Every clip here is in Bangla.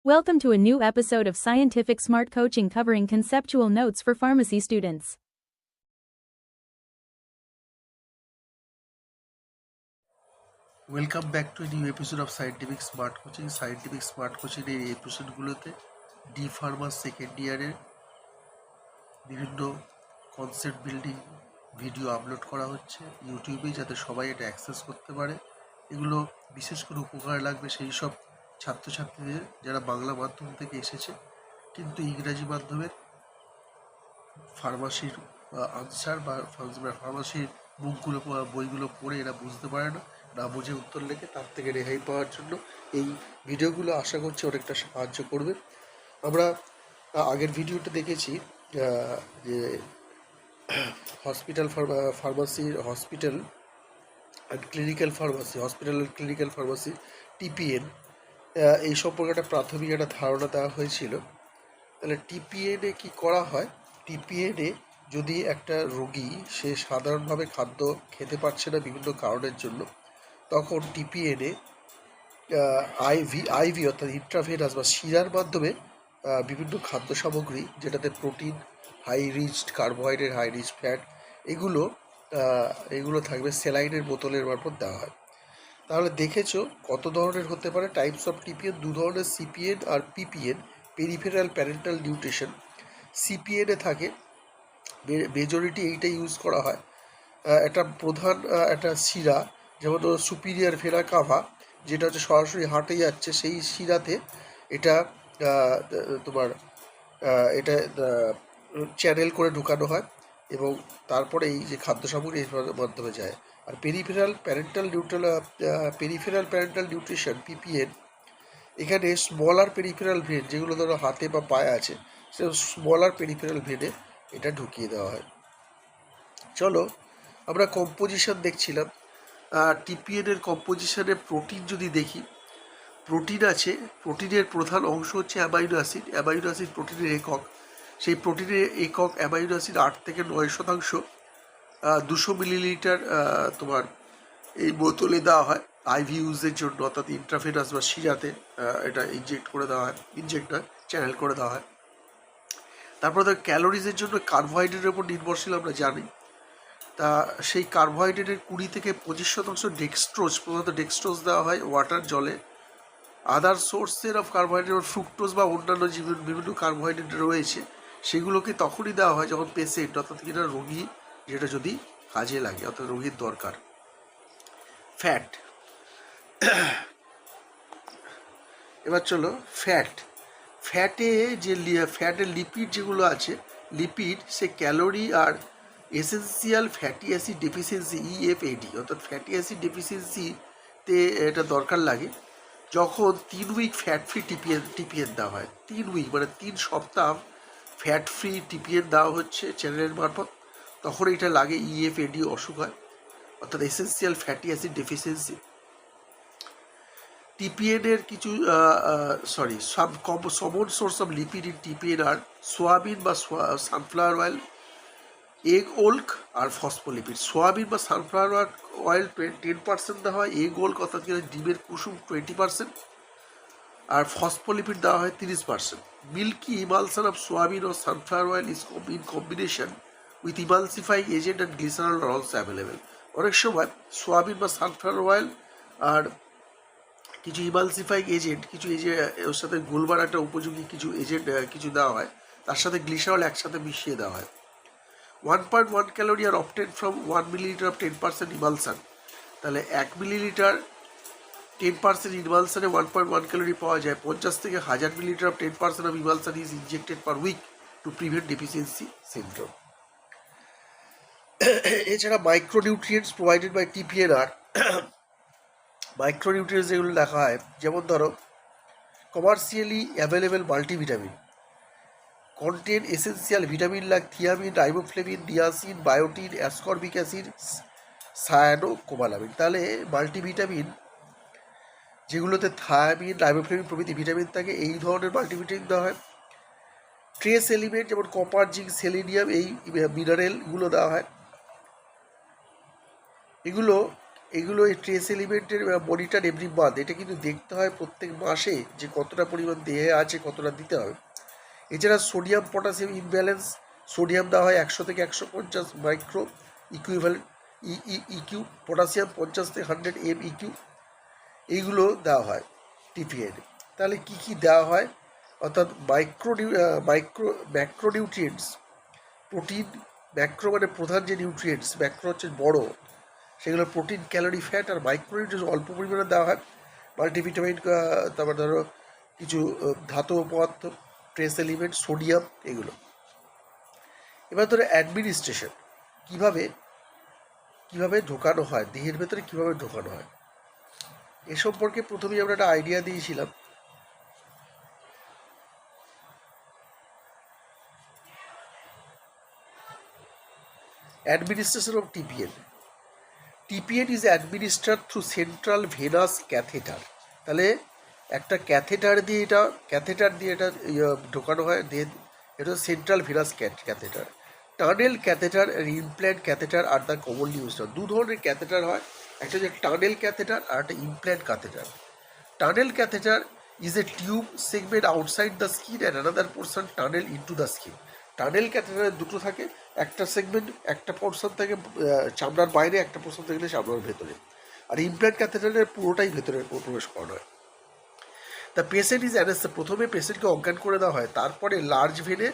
Welcome to a new episode of Scientific Smart Coaching covering conceptual notes for pharmacy students. Welcome back to new episode of scientific smart coaching. Scientific smart কোচিংয়ের এই এপিসোডগুলোতে ডি ফার্মা সেকেন্ড ইয়ারের বিভিন্ন কনসেপ্ট বিল্ডিং ভিডিও আপলোড করা হচ্ছে ইউটিউবে, যাতে সবাই এটা অ্যাক্সেস করতে পারে। এগুলো বিশেষ করে উপকার লাগবে সেই সব ছাত্রছাত্রীদের যারা বাংলা মাধ্যম থেকে এসেছে কিন্তু ইংরাজি মাধ্যমের ফার্মাসির আনসার বা ফার্মাসির বুকগুলো বইগুলো পড়ে এরা বুঝতে পারে না বুঝে উত্তর লেখে, তার থেকে রেহাই পাওয়ার জন্য এই ভিডিওগুলো আশা করছি অনেকটা সাহায্য করবে। আমরা আগের ভিডিওটা দেখেছি যে hospital hospital and clinical pharmacy TPN, এই সম্পর্কে একটা প্রাথমিক একটা ধারণা দেওয়া হয়েছিল। তাহলে টিপিএনে কি করা হয়? টিপিএনে যদি একটা রোগী সে সাধারণভাবে খাদ্য খেতে পারছে না বিভিন্ন কারণের জন্য, তখন টিপিএনে আইভি অর্থাৎ ইন্ট্রাভেনাস বা শিরার মাধ্যমে বিভিন্ন খাদ্য সামগ্রী, যেটাতে protein, high riched carbohydrate, high rich fat, এগুলো থাকবে, স্যালাইনের বোতলের মারফত দেওয়া হয়। তাহলে দেখেছো কত ধরনের হতে পারে টাইপস অফ টিপিএন? দু ধরনের, সিপিএন আর পিপিএন, পেরিফেরাল প্যারেন্টাল নিউট্রিশন। সিপিএনে থাকে মেজরিটি এইটা ইউজ করা হয়, একটা প্রধান একটা শিরা, যেমন সুপিরিয়ার ভেনা কাভা, যেটা হচ্ছে সরাসরি হার্টে যাচ্ছে, সেই শিরাতে এটা তোমার এটা চ্যানেল করে ঢুকানো হয় এবং তারপরে এই যে খাদ্য সামগ্রী এর মাধ্যমে যায়। আর পেরিফেরাল প্যারেন্টাল নিউট্রিশন পিপিএন, এখানে স্মলার পেরিফেরাল ভেন, যেগুলো ধরো হাতে বা পায়ে আছে, সে স্মলার পেরিফেরাল ভেনে এটা ঢুকিয়ে দেওয়া হয়। চলো আমরা কম্পোজিশন দেখছিলাম। টিপিএনের কম্পোজিশনে প্রোটিন যদি দেখি, প্রোটিন আছে, প্রোটিনের প্রধান অংশ হচ্ছে অ্যামাইনো অ্যাসিড প্রোটিনের একক। সেই প্রোটিনের একক অ্যামাইনো অ্যাসিড 8 থেকে 9% 200 মিলিলিটার তোমার এই বোতলে দেওয়া হয় আইভি ইউজের জন্য, অর্থাৎ ইন্ট্রাভেনাস বা শিরাতে এটা ইনজেক্ট করে দেওয়া হয়, চ্যানেল করে দেওয়া হয়। তারপরে ধর ক্যালোরিজের জন্য কার্বোহাইড্রেটের উপর নির্ভরশীল আমরা জানি। তা সেই কার্বোহাইড্রেটের 20 থেকে 25% ডেক্সট্রোজ, প্রধানত ডেক্সট্রোজ দেওয়া হয় ওয়াটার, জলে। আদার সোর্সের অফ কার্বোহাইড্রেট, ফ্রুক্টোজ বা অন্যান্য যে বিভিন্ন কার্বোহাইড্রেট রয়েছে, সেগুলোকে তখনই দেওয়া হয় যখন পেশেন্ট, অর্থাৎ কিনা রোগী, যেটা যদি কাজে লাগে, অর্থাৎ রোগীর দরকার। ফ্যাট, এবার চলো ফ্যাটের লিপিড যেগুলো আছে, লিপিড সে ক্যালোরি আর essential fatty acid deficiency EFAD, অর্থাৎ ফ্যাটি অ্যাসিড ডেফিসিয়েন্সিতে এটা দরকার লাগে যখন 3 উইক ফ্যাট ফ্রি টিপিএন দেওয়া হয়। 3 উইক মানে 3 সপ্তাহ ফ্যাট ফ্রি টিপিএন দেওয়া হচ্ছে চ্যানেলের মারফত, তখন এটা লাগে EFAD অসুখ হয়, অর্থাৎ এসেন্সিয়াল ফ্যাটি অ্যাসিড ডেফিসিয়েন্সি। টিপিএনের কিছু common source of lipid in TPN আর সোয়াবিন বা সানফ্লাওয়ার অয়েল, এগ ওল্ক আর ফসফোলিপিড। সোয়াবিন বা সানফ্লাওয়ার অয়েল 10% দেওয়া হয়, এগ ওল্ক অর্থাৎ ডিমের কুসুম 20%, আর ফসফোলিপিড দেওয়া হয় 30%। মিল্কি ইমালশন অফ সোয়াবিন ও sunflower oil is in combination with emulsifying agent and glycerol are also available. অনেক সময় সোয়াবিন বা সানফ্লাওয়ার অয়েল আর কিছু ইমালসিফাইং এজেন্ট, ওর সাথে গোলবার একটা উপযোগী কিছু এজেন্ট কিছু দেওয়া হয়, তার সাথে গ্লিসারল একসাথে মিশিয়ে দেওয়া হয়। 1.1 calorie are obtain from 1 millilitre of 10% emulsion. তাহলে 1 মিলিলিটার 10% ইমালসানে 1.1 ক্যালোরি পাওয়া যায়। 50 থেকে 1000 millilitre of 10% of emulsion is injected per week to prevent deficiency syndrome. এছাড়া micronutrients provided by TPN are, micronutrients যেগুলো লেখা হয়, যেমন ধরো commercially available multivitamin contain essential vitamin like thiamine, riboflavin, niacin, biotin, ascorbic acid, cyanocobalamin. তাহলে মাল্টিভিটামিন যেগুলোতে থায়ামিন, রাইবোফ্লেভিন প্রভৃতি ভিটামিন থাকে, এই ধরনের মাল্টিভিটামিন দেওয়া হয়। ট্রেস এলিমেন্ট যেমন কপার, জিঙ্ক, সেলেনিয়াম, এই মিনারেলগুলো দেওয়া হয়। এগুলো এগুলো এই ট্রেস এলিমেন্টের মনিটর এভরি মান্থ, এটা কিন্তু দেখতে হয় প্রত্যেক মাসে যে কতটা পরিমাণ দেহে আছে, কতটা দিতে হবে। এছাড়া সোডিয়াম পটাশিয়াম ইমব্যালেন্স, সোডিয়াম দেওয়া হয় 100 থেকে 150 মাইক্রো ইকুইভ্যালেন্ট ইকিউ, পটাশিয়াম 50 থেকে 100 এম ইকিউ, এইগুলো দেওয়া হয় টিপিএন। তাহলে কি কি দেওয়া হয়, অর্থাৎ ম্যাক্রোনিউট্রিয়েন্টস, প্রোটিন, ম্যাক্রো মানে প্রধান যে নিউট্রিয়েন্টস, ম্যাক্রো হচ্ছে বড়, সেগুলো প্রোটিন, ক্যালোরি, ফ্যাট, আর মাইক্রোনিউট্রিয়েন্টস অল্প পরিমাণে দেওয়া হয়, মাল্টিভিটামিন, তারপর ধরো কিছু ধাতব পদার্থ, ট্রেস এলিমেন্ট, সোডিয়াম, এগুলো। এবার ধরো অ্যাডমিনিস্ট্রেশন, কিভাবে ঢোকানো হয়, দেহের ভেতরে কিভাবে ঢোকানো হয়, এ সম্পর্কে প্রথমেই আমরা একটা আইডিয়া দিয়েছিলাম। Administration of TPN. TPN is administered through central venous catheter. তাহলে একটা ক্যাথেটার দিয়ে এটা ঢোকানো হয়। দেন এটা central venous catheter, tunnel catheter আর implant catheter are the commonly used. দু ধরনের ক্যাথেটার হয়, একটা হচ্ছে টানেল ক্যাথেটার আর একটা implant catheter. Tunnel catheter is a tube segment outside the skin and another portion tunnel into the skin. Tunnel ক্যাথেটারে দুটো থাকে, একটা সেগমেন্ট একটা পোর্শন থেকে চামড়ার বাইরে, একটা পোর্শন থেকে চামড়ার ভেতরে। আর ইমপ্ল্যান্ট ক্যাথেটারের পুরোটাই ভেতরে প্রবেশ করানো হয়। দ্য পেশেন্ট ইজ অ্যানেস্থেসিড, প্রথমে পেশেন্টকে অজ্ঞান করে দেওয়া হয়, তারপরে লার্জ ভেনে,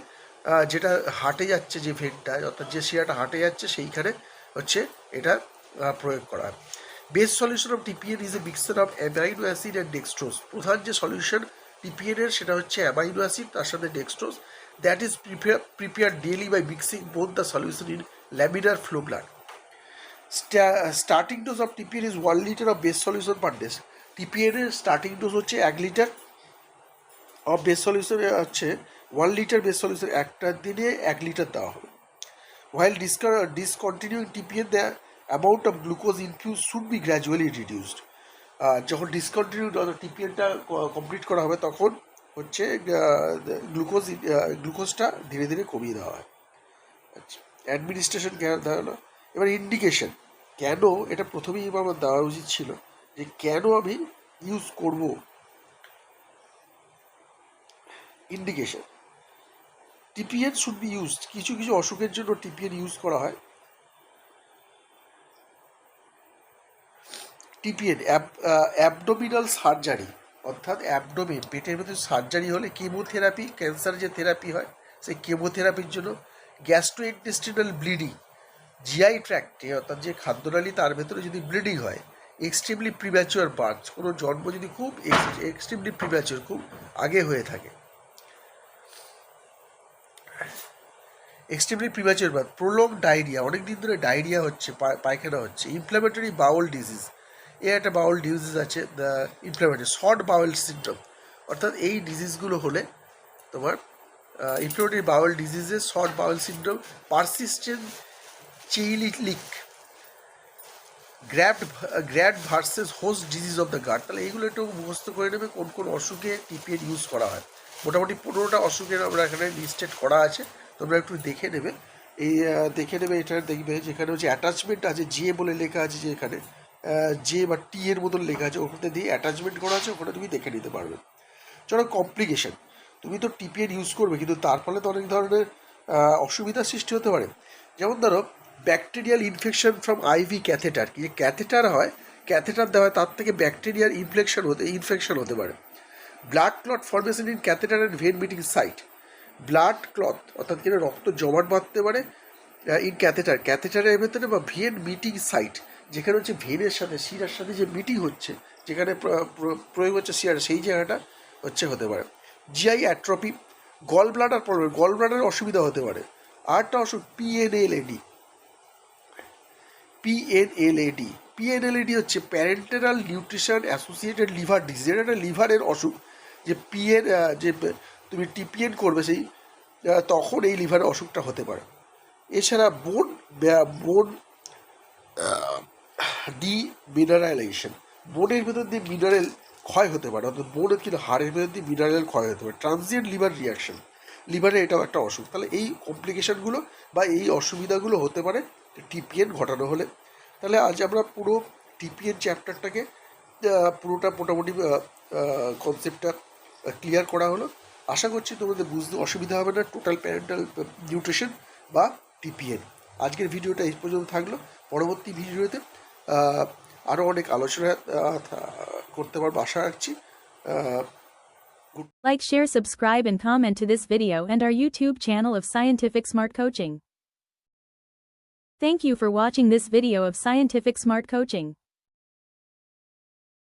যেটা হাটে যাচ্ছে, যে ভেনটা অর্থাৎ যে শিরাটা হাটে যাচ্ছে, সেইখানে হচ্ছে এটা প্রয়োগ করা হয়। Best solution of TPN is a mixture of amino acid and dextrose. প্রধান যে সলিউশন টিপিএনের সেটা হচ্ছে অ্যামাইনো অ্যাসিড, তার সাথে dextrose. That is prepare daily by mixing both the solution in laminar flow blood. Starting dose of TPN is 1 litre of best solution per day. টিপিএনের স্টার্টিং ডোজ হচ্ছে 1 লিটার, অফ বেস সলিউশনে হচ্ছে 1 লিটার বেস সলিউশন, একটা দিনে 1 লিটার দেওয়া হবে। While discontinuing TPN, the amount of glucose infused should be gradually reduced. যখন ডিসকন্টিনিউ টিপিএনটা কমপ্লিট করা হবে, তখন হচ্ছে গ্লুকোজটা ধীরে ধীরে কমিয়ে দেওয়া হয়। আচ্ছা, অ্যাডমিনিস্ট্রেশন কেন দেওয়া হলো। এবার ইন্ডিকেশন, কেন এটা প্রথমেই আমার দেওয়া উচিত ছিল, যে কেন আমি ইউজ করব। Indication, TPN should be used, কিছু কিছু অসুখের জন্য টিপিএন ইউজ করা হয়। টিপিএন অ্যাবডোমিনাল সার্জারি, অর্থাৎ অ্যাবডোমিন, পেটের ভেতরে সার্জারি হলে, কেমোথেরাপি, ক্যান্সার যে থেরাপি হয় সেই কেমোথেরাপির জন্য। গ্যাস্ট্রোইন্টেস্টিনাল ব্লিডিং, জিআই ট্র্যাক্টে অর্থাৎ যে খাদ্যনালী তার ভেতরে যদি ব্লিডিং হয়। এক্সট্রিমলি প্রিম্যাচিওর বার্থ, কোনো জন্ম যদি খুব এক্সট্রিমলি প্রিম্যাচিওর, খুব আগে হয়ে থাকে। Extremely premature birth, prolong diarrhoea, অনেক দিন ধরে ডায়রিয়া হচ্ছে, পায়খানা হচ্ছে। ইনফ্ল্যামেটরি বাউল ডিজিজ, একটা বাউল ডিজিজ আছে, the inflammatory short bowel syndrome, অর্থাৎ এই ডিজিজগুলো হলে তোমার ইনফ্ল্যামেটরি বাউল ডিজিজে short bowel syndrome. Persistent coeliac graft versus host disease of the gut. তাহলে এইগুলো একটু মুখস্থ করে নেবে, কোন কোন অসুখে টিপিএন ইউজ করা হয়। মোটামুটি 15টা অসুখের আমরা এখানে লিস্টেড করা আছে, তোমরা একটু দেখে নেবে। এটা দেখবে যেখানে হচ্ছে অ্যাটাচমেন্ট আছে, যে বলে লেখা আছে, যে এখানে যে বা টি এর মতন লেখা আছে, ওখানে দিয়ে অ্যাটাচমেন্ট করা আছে, ওখানে তুমি দেখে নিতে পারবে। চলো, কমপ্লিকেশন, তুমি তো টিপিএন ইউজ করবে, কিন্তু তার ফলে তো অনেক ধরনের অসুবিধার সৃষ্টি হতে পারে। যেমন ধরো bacterial infection from IV catheter, কি ক্যাথেটার হয়, ক্যাথেটার দেওয়া হয়, তার থেকে ব্যাকটেরিয়াল ইনফেকশন হতে পারে। Blood clot formation in catheter and vein meeting site, blood clot অর্থাৎ কিনা রক্ত জমাট বাঁধতে পারে ইন ক্যাথেটারের ভেতরে, বা ভেন মিটিং সাইট, যেখানে হচ্ছে ভেনের সাথে শিরার সাথে যে মিটিং হচ্ছে, যেখানে প্রয়োগ হচ্ছে শিরার, সেই জায়গাটা হতে পারে। জিআই অ্যাট্রপি, গল ব্লাডার প্রবলেম, গল ব্লাডারের অসুবিধা হতে পারে। আরেকটা অসুখ পিএনএলএডি হচ্ছে parenteral nutrition associated liver disease, এটা একটা লিভারের অসুখ। যে যে তুমি টিপিএন করবে সেই তখন এই লিভারের অসুখটা হতে পারে। এছাড়া বোন ডিমিনারালাইজেশন, বোনের ভেতর দিয়ে মিনারেল ক্ষয় হতে পারে, অর্থাৎ বোনের কিন্তু হাড়ের ভেতর দিয়ে মিনারেল ক্ষয় হতে পারে। ট্রানজিয়েন্ট লিভার রিয়াকশন, লিভারে এটাও একটা অসুখ। তাহলে এই কমপ্লিকেশনগুলো বা এই অসুবিধাগুলো হতে পারে টিপিএন ঘটানো হলে। তাহলে আজ আমরা পুরো টিপিএন চ্যাপ্টারটাকে পুরোটা মোটামুটি কনসেপ্টটা ক্লিয়ার করা হলো। আশা করছি তোমাদের বুঝতে অসুবিধা হবে না টোটাল প্যারেন্টাল নিউট্রিশন বা টিপিএন। আজকের ভিডিওটা এই পর্যন্ত থাকলো। পরবর্তী ভিডিওতে আরও অনেক আলোচনা করতে পারবো আশা রাখছি। Like, share, subscribe, and comment to this video and our YouTube channel of Scientific Smart Coaching. Thank you for watching this video of Scientific Smart Coaching.